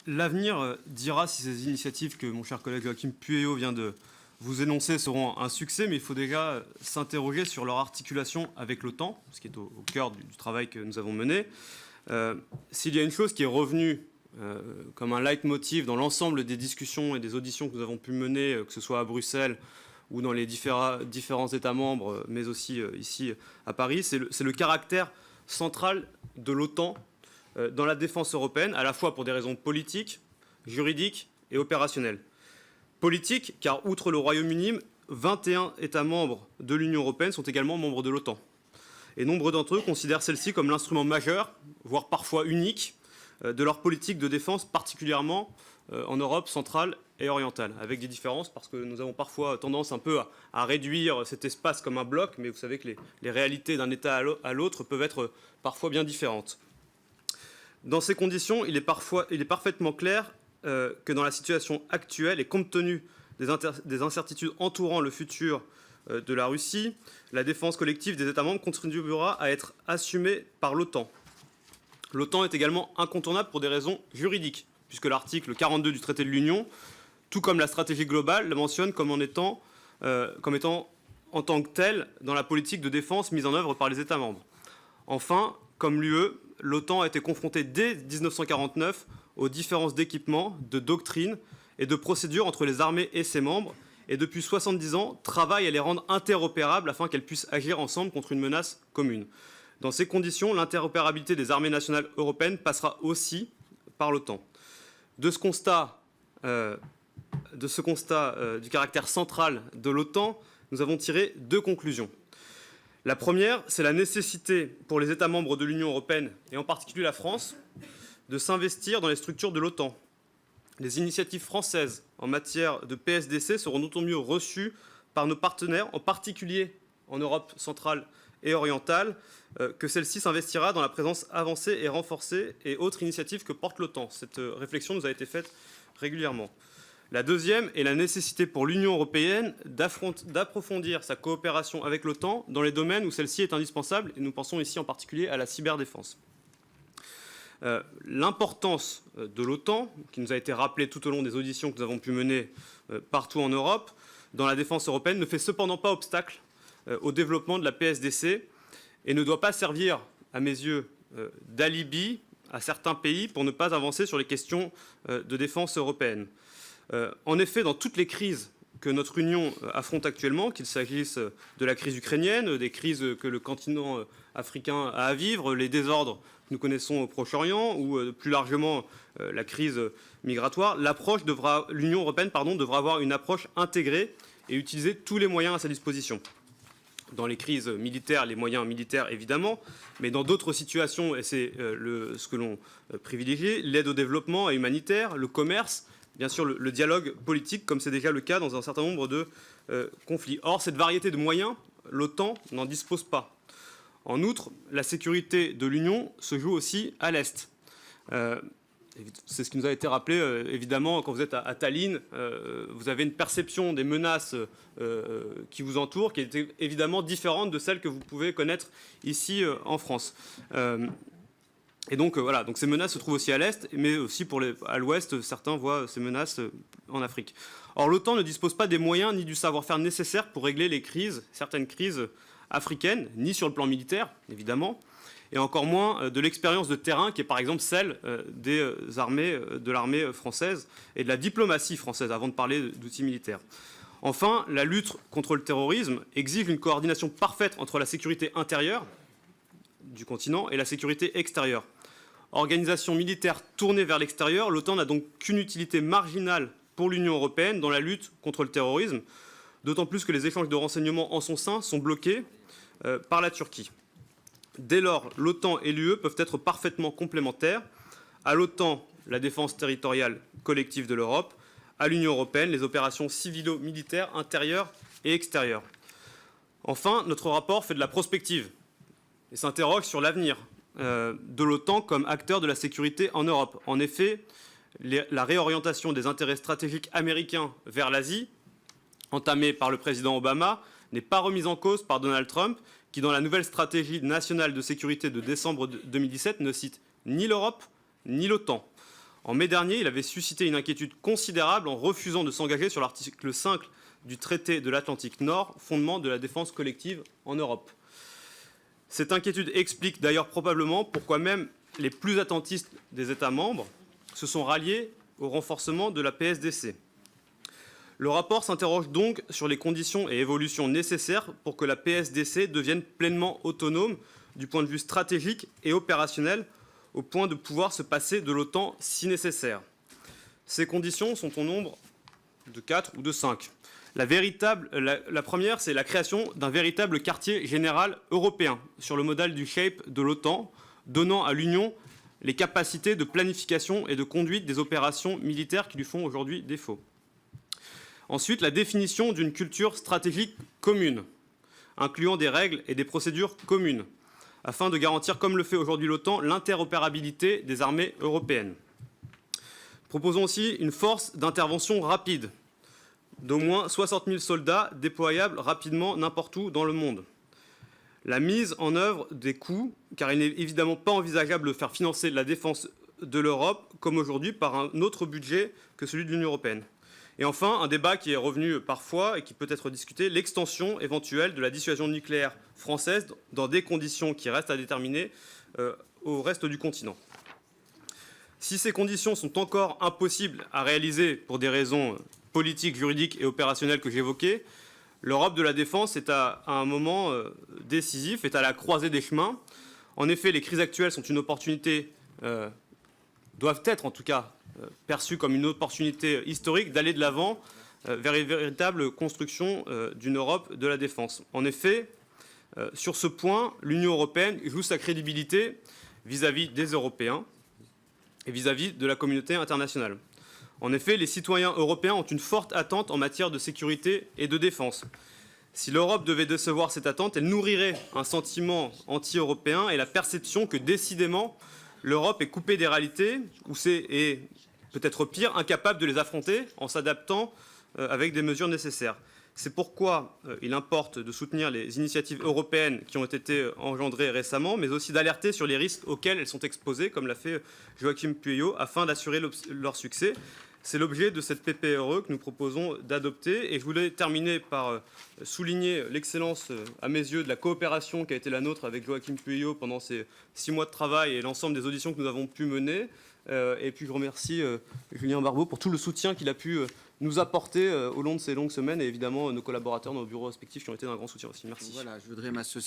L'avenir dira si ces initiatives que mon cher collègue Joachim Pueyo vient de vous énoncer seront un succès, mais il faut déjà s'interroger sur leur articulation avec l'OTAN, ce qui est au cœur du travail que nous avons mené. S'il y a une chose qui est revenue comme un leitmotiv dans l'ensemble des discussions et des auditions que nous avons pu mener, que ce soit à Bruxelles ou dans les différents États membres, mais aussi ici à Paris, c'est le caractère central de l'OTAN dans la défense européenne, à la fois pour des raisons politiques, juridiques et opérationnelles. Politique, car outre le Royaume-Uni, 21 États membres de l'Union européenne sont également membres de l'OTAN. Et nombre d'entre eux considèrent celle-ci comme l'instrument majeur, voire parfois unique, de leur politique de défense, particulièrement en Europe centrale et orientale, avec des différences, parce que nous avons parfois tendance un peu à réduire cet espace comme un bloc, mais vous savez que les réalités d'un État à l'autre peuvent être parfois bien différentes. Dans ces conditions, il est parfaitement clair que dans la situation actuelle, et compte tenu des incertitudes entourant le futur de la Russie, la défense collective des États membres contribuera à être assumée par l'OTAN. L'OTAN est également incontournable pour des raisons juridiques, puisque l'article 42 du traité de l'Union, tout comme la stratégie globale, le mentionne comme étant en tant que tel dans la politique de défense mise en œuvre par les États membres. Enfin, comme l'UE, l'OTAN a été confrontée dès 1949 aux différences d'équipement, de doctrine et de procédures entre les armées et ses membres, et depuis 70 ans, travaille à les rendre interopérables afin qu'elles puissent agir ensemble contre une menace commune. Dans ces conditions, l'interopérabilité des armées nationales européennes passera aussi par l'OTAN. De ce constat du caractère central de l'OTAN, nous avons tiré deux conclusions. La première, c'est la nécessité pour les États membres de l'Union européenne, et en particulier la France, de s'investir dans les structures de l'OTAN. Les initiatives françaises en matière de PSDC seront d'autant mieux reçues par nos partenaires, en particulier en Europe centrale et orientale, que celle-ci s'investira dans la présence avancée et renforcée et autres initiatives que porte l'OTAN. Cette réflexion nous a été faite régulièrement. La deuxième est la nécessité pour l'Union européenne d'approfondir sa coopération avec l'OTAN dans les domaines où celle-ci est indispensable, et nous pensons ici en particulier à la cyberdéfense. L'importance de l'OTAN, qui nous a été rappelée tout au long des auditions que nous avons pu mener partout en Europe, dans la défense européenne, ne fait cependant pas obstacle au développement de la PSDC et ne doit pas servir, à mes yeux, d'alibi à certains pays pour ne pas avancer sur les questions de défense européenne. En effet, dans toutes les crises que notre Union affronte actuellement, qu'il s'agisse de la crise ukrainienne, des crises que le continent africain a à vivre, les désordres que nous connaissons au Proche-Orient ou plus largement la crise migratoire, l'Union européenne devra avoir une approche intégrée et utiliser tous les moyens à sa disposition. Dans les crises militaires, les moyens militaires évidemment, mais dans d'autres situations, et c'est ce que l'on privilégie, l'aide au développement et humanitaire, le commerce, bien sûr le dialogue politique, comme c'est déjà le cas dans un certain nombre de conflits. Or, cette variété de moyens, l'OTAN n'en dispose pas. En outre, la sécurité de l'Union se joue aussi à l'Est. C'est ce qui nous a été rappelé, évidemment, quand vous êtes à Tallinn, vous avez une perception des menaces qui vous entourent qui est évidemment différente de celle que vous pouvez connaître ici en France. Et donc voilà, donc ces menaces se trouvent aussi à l'Est, mais aussi à l'Ouest, certains voient ces menaces en Afrique. Or, l'OTAN ne dispose pas des moyens ni du savoir-faire nécessaire pour régler certaines crises africaines, ni sur le plan militaire, évidemment, et encore moins de l'expérience de terrain qui est par exemple celle de l'armée française et de la diplomatie française, avant de parler d'outils militaires. Enfin, la lutte contre le terrorisme exige une coordination parfaite entre la sécurité intérieure du continent et la sécurité extérieure. Organisation militaire tournée vers l'extérieur, l'OTAN n'a donc qu'une utilité marginale pour l'Union européenne dans la lutte contre le terrorisme, d'autant plus que les échanges de renseignements en son sein sont bloqués par la Turquie. Dès lors, l'OTAN et l'UE peuvent être parfaitement complémentaires. À l'OTAN, la défense territoriale collective de l'Europe, à l'Union européenne, les opérations civilo-militaires intérieures et extérieures. Enfin, notre rapport fait de la prospective et s'interroge sur l'avenir de l'OTAN comme acteur de la sécurité en Europe. En effet, la réorientation des intérêts stratégiques américains vers l'Asie, entamée par le président Obama, n'est pas remise en cause par Donald Trump, qui, dans la nouvelle stratégie nationale de sécurité de décembre 2017, ne cite ni l'Europe ni l'OTAN. En mai dernier, il avait suscité une inquiétude considérable en refusant de s'engager sur l'article 5 du traité de l'Atlantique Nord, fondement de la défense collective en Europe. Cette inquiétude explique d'ailleurs probablement pourquoi même les plus attentistes des États membres se sont ralliés au renforcement de la PSDC. Le rapport s'interroge donc sur les conditions et évolutions nécessaires pour que la PSDC devienne pleinement autonome du point de vue stratégique et opérationnel, au point de pouvoir se passer de l'OTAN si nécessaire. Ces conditions sont au nombre de 4 ou de 5. La première, c'est la création d'un véritable quartier général européen, sur le modèle du SHAPE de l'OTAN, donnant à l'Union les capacités de planification et de conduite des opérations militaires qui lui font aujourd'hui défaut. Ensuite, la définition d'une culture stratégique commune, incluant des règles et des procédures communes, afin de garantir, comme le fait aujourd'hui l'OTAN, l'interopérabilité des armées européennes. Proposons aussi une force d'intervention rapide, d'au moins 60 000 soldats déployables rapidement n'importe où dans le monde. La mise en œuvre des coûts, car il n'est évidemment pas envisageable de faire financer la défense de l'Europe, comme aujourd'hui, par un autre budget que celui de l'Union européenne. Et enfin, un débat qui est revenu parfois et qui peut être discuté, l'extension éventuelle de la dissuasion nucléaire française dans des conditions qui restent à déterminer au reste du continent. Si ces conditions sont encore impossibles à réaliser pour des raisons politiques, juridiques et opérationnelles que j'évoquais, l'Europe de la défense est à un moment décisif, est à la croisée des chemins. En effet, les crises actuelles sont une opportunité, doivent être en tout cas perçues comme une opportunité historique d'aller de l'avant vers une véritable construction d'une Europe de la défense. En effet, sur ce point, l'Union européenne joue sa crédibilité vis-à-vis des Européens et vis-à-vis de la communauté internationale. En effet, les citoyens européens ont une forte attente en matière de sécurité et de défense. Si l'Europe devait décevoir cette attente, elle nourrirait un sentiment anti-européen et la perception que, décidément, l'Europe est coupée des réalités, et peut-être pire, incapable de les affronter en s'adaptant avec des mesures nécessaires. C'est pourquoi il importe de soutenir les initiatives européennes qui ont été engendrées récemment, mais aussi d'alerter sur les risques auxquels elles sont exposées, comme l'a fait Joachim Pueyo, afin d'assurer leur succès. C'est l'objet de cette PPRE que nous proposons d'adopter. Et je voulais terminer par souligner l'excellence, à mes yeux, de la coopération qui a été la nôtre avec Joachim Pueyo pendant ces 6 mois de travail et l'ensemble des auditions que nous avons pu mener. Et puis je remercie Julien Barbeau pour tout le soutien qu'il a pu nous apporter au long de ces longues semaines, et évidemment nos collaborateurs, nos bureaux respectifs qui ont été d'un grand soutien aussi. Merci. Voilà, je voudrais m'associer